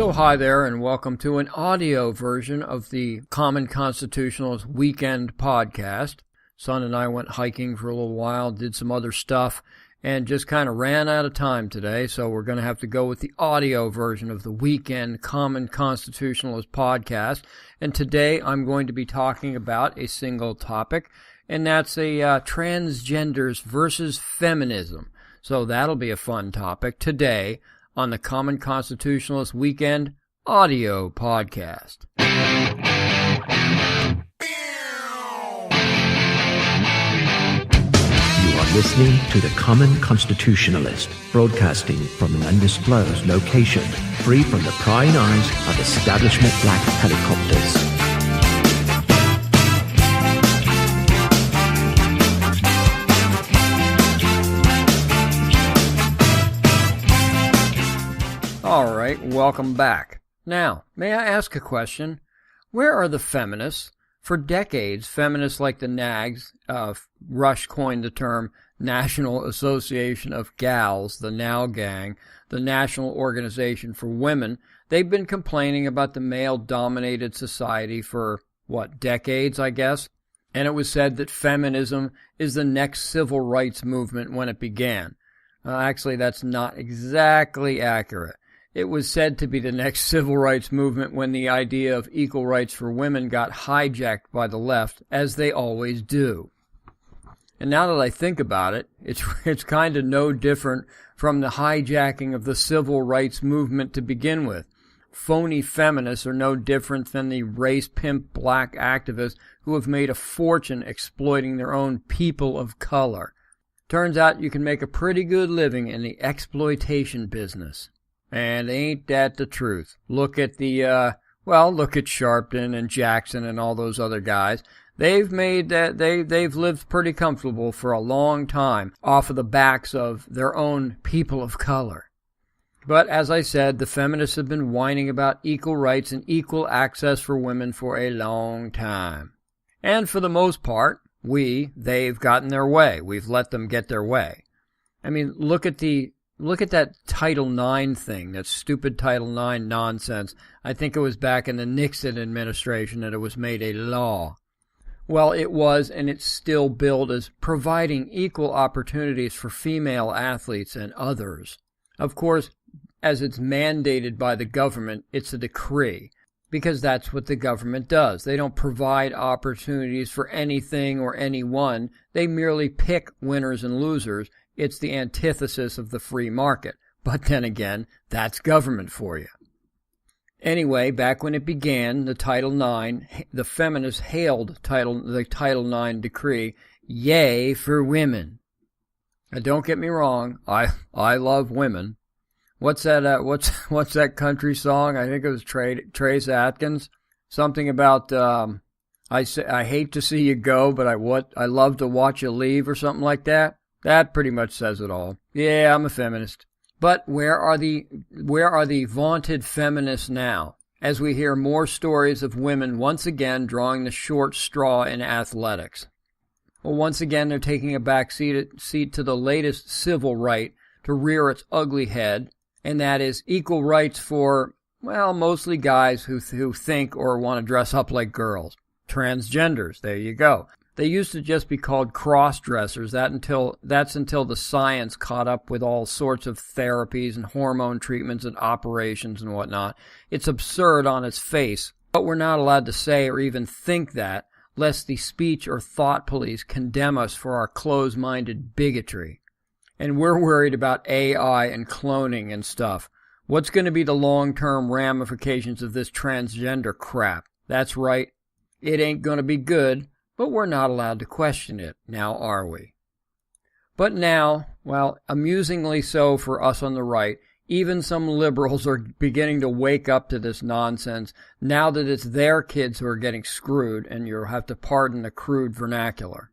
So hi there, and welcome to an audio version of the Common Constitutionalist Weekend podcast. Son and I went hiking for a little while, did some other stuff, and just kind of ran out of time today, so we're going to have to go with the audio version of the Weekend Common Constitutionalist podcast. And today I'm going to be talking about a single topic, and that's transgenders versus feminism. So that'll be a fun topic today on the Common Constitutionalist Weekend audio podcast. You are listening to the Common Constitutionalist, broadcasting from an undisclosed location, free from the prying eyes of establishment black helicopters. All right, welcome back. Now, may I ask a question? Where are the feminists? For decades, feminists like the NAGs, Rush coined the term National Association of Gals, the Now Gang, the National Organization for Women. They've been complaining about the male-dominated society for, decades, I guess? And it was said that feminism is the next civil rights movement when it began. Actually, that's not exactly accurate. It was said to be the next civil rights movement when the idea of equal rights for women got hijacked by the left, as they always do. And now that I think about it, it's kind of no different from the hijacking of the civil rights movement to begin with. Phony feminists are no different than the race pimp black activists who have made a fortune exploiting their own people of color. Turns out you can make a pretty good living in the exploitation business. And ain't that the truth? Look at look at Sharpton and Jackson and all those other guys. They've lived pretty comfortable for a long time off of the backs of their own people of color. But as I said, the feminists have been whining about equal rights and equal access for women for a long time. And for the most part, they've gotten their way. We've let them get their way. I mean, look at that Title IX thing, that stupid Title IX nonsense. I think it was back in the Nixon administration that it was made a law. Well, it was, and it's still billed as providing equal opportunities for female athletes and others. Of course, as it's mandated by the government, it's a decree, because that's what the government does. They don't provide opportunities for anything or anyone. They merely pick winners and losers. It's the antithesis of the free market. But then again, that's government for you. Anyway, back when it began, the Title IX, the feminists hailed the Title IX decree, yay for women. Now, don't get me wrong, I love women. What's that country song? I think it was Trace Atkins. Something about I hate to see you go, but I love to watch you leave, or something like that. That pretty much says it all. Yeah, I'm a feminist. But where are the vaunted feminists now, as we hear more stories of women once again drawing the short straw in athletics? Well, once again, they're taking a back seat to the latest civil right to rear its ugly head, and that is equal rights for, mostly guys who think or want to dress up like girls. Transgenders, there you go. They used to just be called cross-dressers. That's until the science caught up with all sorts of therapies and hormone treatments and operations and whatnot. It's absurd on its face, but we're not allowed to say or even think that, lest the speech or thought police condemn us for our closed-minded bigotry. And we're worried about AI and cloning and stuff. What's going to be the long-term ramifications of this transgender crap? That's right, it ain't going to be good. But we're not allowed to question it, now are we? But now, amusingly so for us on the right, even some liberals are beginning to wake up to this nonsense now that it's their kids who are getting screwed, and you'll have to pardon the crude vernacular.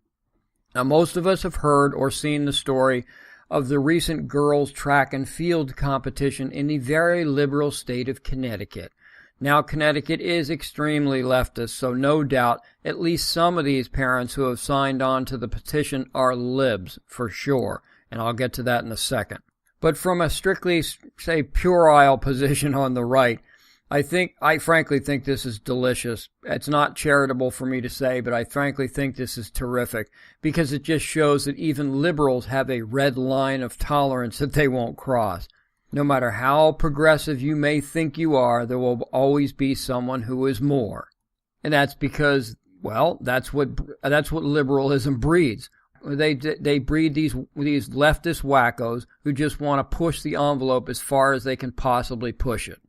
Now, most of us have heard or seen the story of the recent girls' track and field competition in the very liberal state of Connecticut. Now, Connecticut is extremely leftist, so no doubt at least some of these parents who have signed on to the petition are libs, for sure, and I'll get to that in a second. But from a strictly, say, puerile position on the right, I frankly think this is delicious. It's not charitable for me to say, but I frankly think this is terrific because it just shows that even liberals have a red line of tolerance that they won't cross. No matter how progressive you may think you are, there will always be someone who is more. And that's because, well, that's what liberalism breeds. They breed these leftist wackos who just want to push the envelope as far as they can possibly push it.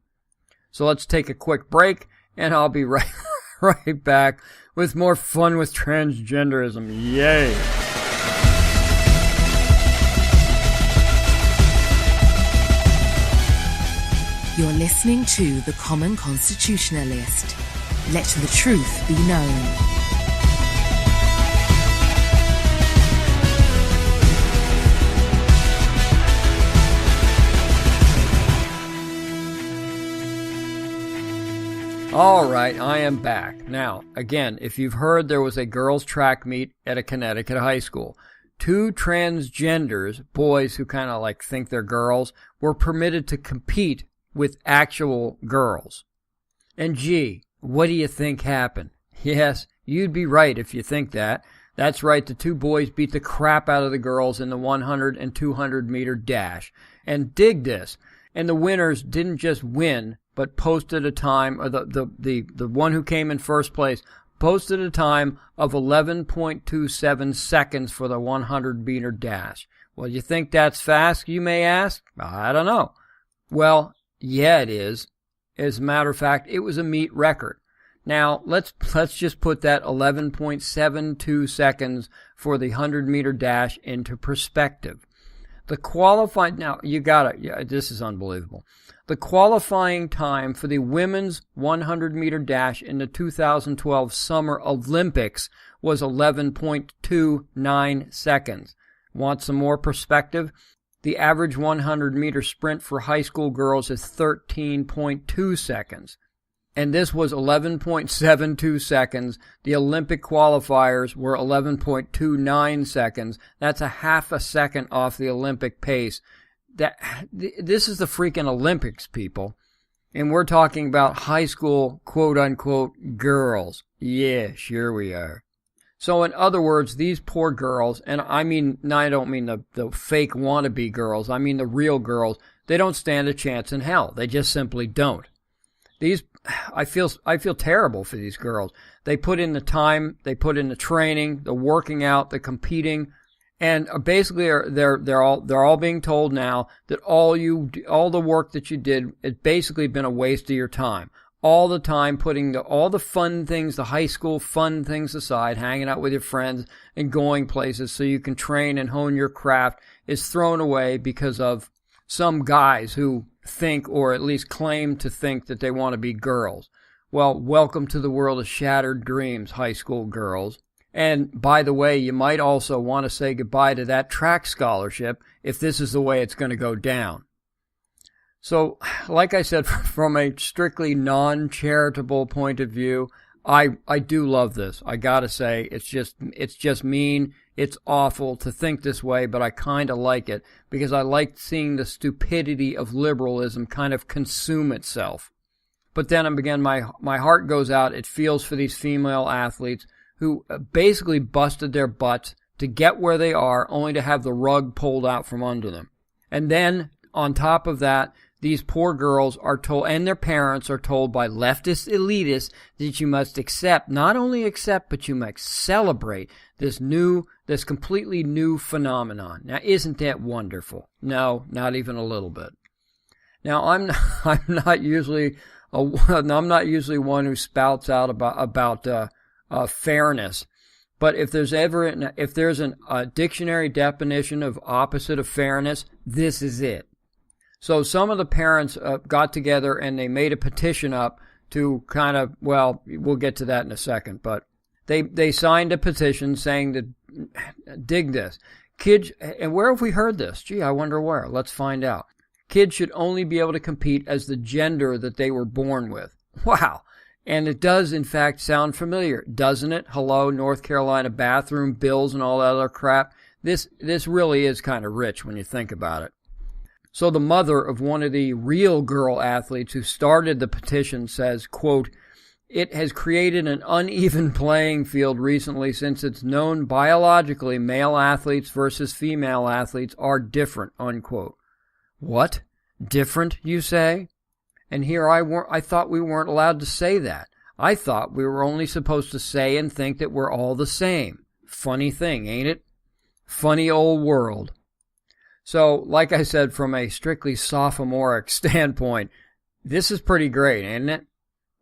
So let's take a quick break, and I'll be right back with more fun with transgenderism. Yay! You're listening to The Common Constitutionalist. Let the truth be known. All right, I am back. Now, again, if you've heard, there was a girls' track meet at a Connecticut high school. 2 transgenders, boys who kind of like think they're girls, were permitted to compete with actual girls. And gee, what do you think happened? Yes, you'd be right if you think that. That's right, the 2 boys beat the crap out of the girls in the 100 and 200 meter dash. And dig this, and the winners didn't just win, but posted a time, or the one who came in first place posted a time of 11.27 seconds for the 100 meter dash. Well, you think that's fast, you may ask? I don't know. Well, yeah, it is. As a matter of fact, it was a meet record. Now, let's just put that 11.72 seconds for the 100 meter dash into perspective. The qualified, now you got it. Yeah, this is unbelievable. The qualifying time for the women's 100 meter dash in the 2012 Summer Olympics was 11.29 seconds. Want some more perspective? The average 100 meter sprint for high school girls is 13.2 seconds. And this was 11.72 seconds. The Olympic qualifiers were 11.29 seconds. That's a half a second off the Olympic pace. This is the freaking Olympics, people. And we're talking about high school, quote-unquote, girls. Yeah, sure we are. So in other words, these poor girls, and I don't mean the fake wannabe girls, I mean the real girls, they don't stand a chance in hell. They just simply don't. I feel terrible for these girls. They put in the time, they put in the training, the working out, the competing, and basically they're all being told now that all the work that you did has basically been a waste of your time. All the time putting all the fun things, the high school fun things aside, hanging out with your friends and going places so you can train and hone your craft is thrown away because of some guys who think, or at least claim to think, that they want to be girls. Well, welcome to the world of shattered dreams, high school girls. And by the way, you might also want to say goodbye to that track scholarship if this is the way it's going to go down. So, like I said, from a strictly non-charitable point of view, I do love this. I gotta say, it's just mean. It's awful to think this way, but I kind of like it because I like seeing the stupidity of liberalism kind of consume itself. But then again, my heart goes out. It feels for these female athletes who basically busted their butts to get where they are, only to have the rug pulled out from under them. And then, on top of that, these poor girls are told, and their parents are told by leftist elitists, that you must not only accept, but you must celebrate this completely new phenomenon. Now, isn't that wonderful? No, not even a little bit. Now, I'm not usually one who spouts out about fairness, but if there's a dictionary definition of opposite of fairness, this is it. So some of the parents got together and they made a petition up to kind of, well, we'll get to that in a second, but they signed a petition saying that, dig this, kids, and where have we heard this? Gee, I wonder where. Let's find out. Kids should only be able to compete as the gender that they were born with. Wow. And it does, in fact, sound familiar, doesn't it? Hello, North Carolina bathroom bills and all that other crap. This really is kind of rich when you think about it. So the mother of one of the real girl athletes who started the petition says, quote, "It has created an uneven playing field recently since it's known biologically male athletes versus female athletes are different," unquote. What? Different, you say? And here I thought we weren't allowed to say that. I thought we were only supposed to say and think that we're all the same. Funny thing, ain't it? Funny old world. So, like I said, from a strictly sophomoric standpoint, this is pretty great, ain't it?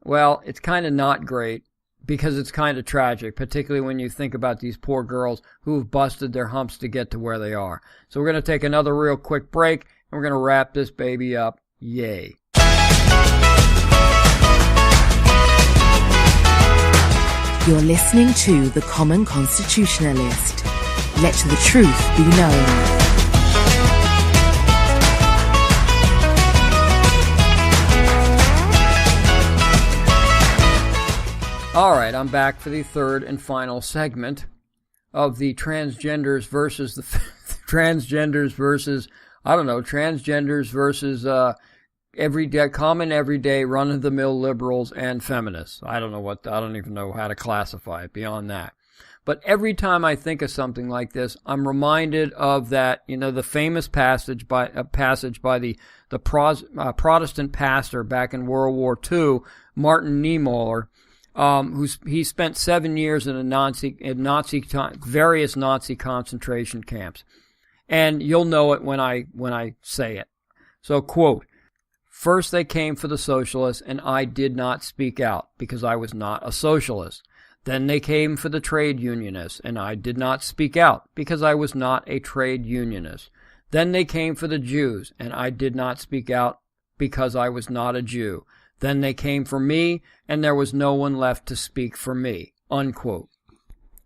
Well, it's kind of not great because it's kind of tragic, particularly when you think about these poor girls who have busted their humps to get to where they are. So we're going to take another real quick break, and we're going to wrap this baby up. Yay. You're listening to The Common Constitutionalist. Let the truth be known. All right, I'm back for the third and final segment of the transgenders versus transgenders versus everyday run-of-the-mill liberals and feminists. I don't even know how to classify it beyond that. But every time I think of something like this, I'm reminded of that, the famous passage by the Protestant pastor back in World War II, Martin Niemöller. He spent 7 years in various Nazi concentration camps, and you'll know it when I say it. So, quote, "First they came for the socialists, and I did not speak out because I was not a socialist. Then they came for the trade unionists, and I did not speak out because I was not a trade unionist. Then they came for the Jews, and I did not speak out because I was not a Jew. Then they came for me, and there was no one left to speak for me," unquote.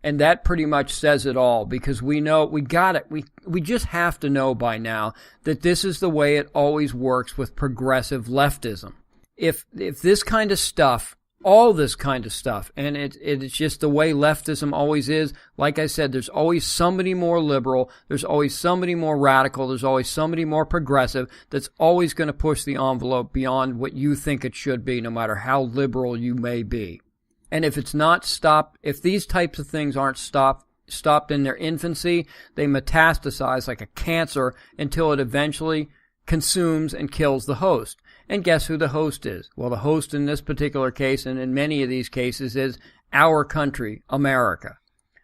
And that pretty much says it all, because we know, we got it. We just have to know by now that this is the way it always works with progressive leftism. If this kind of stuff, all this kind of stuff, and it's just the way leftism always is, like I said, there's always somebody more liberal, there's always somebody more radical, there's always somebody more progressive that's always going to push the envelope beyond what you think it should be, no matter how liberal you may be. And if it's not stopped, if these types of things aren't stopped in their infancy, they metastasize like a cancer until it eventually consumes and kills the host. And guess who the host is? Well, the host in this particular case, and in many of these cases, is our country, America.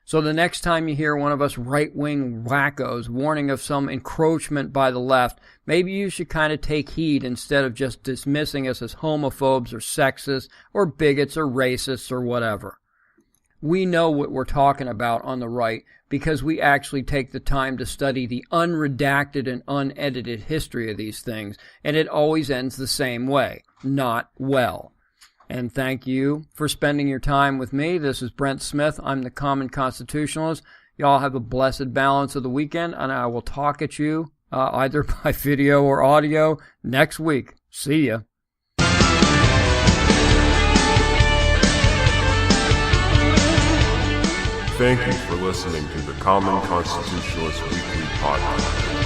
So the next time you hear one of us right-wing wackos warning of some encroachment by the left, maybe you should kind of take heed instead of just dismissing us as homophobes or sexists or bigots or racists or whatever. We know what we're talking about on the right because we actually take the time to study the unredacted and unedited history of these things, and it always ends the same way, not well. And thank you for spending your time with me. This is Brent Smith. I'm the Common Constitutionalist. Y'all have a blessed balance of the weekend, and I will talk at you either by video or audio next week. See ya. Thank you for listening to the Common Constitutionalist Weekly Podcast.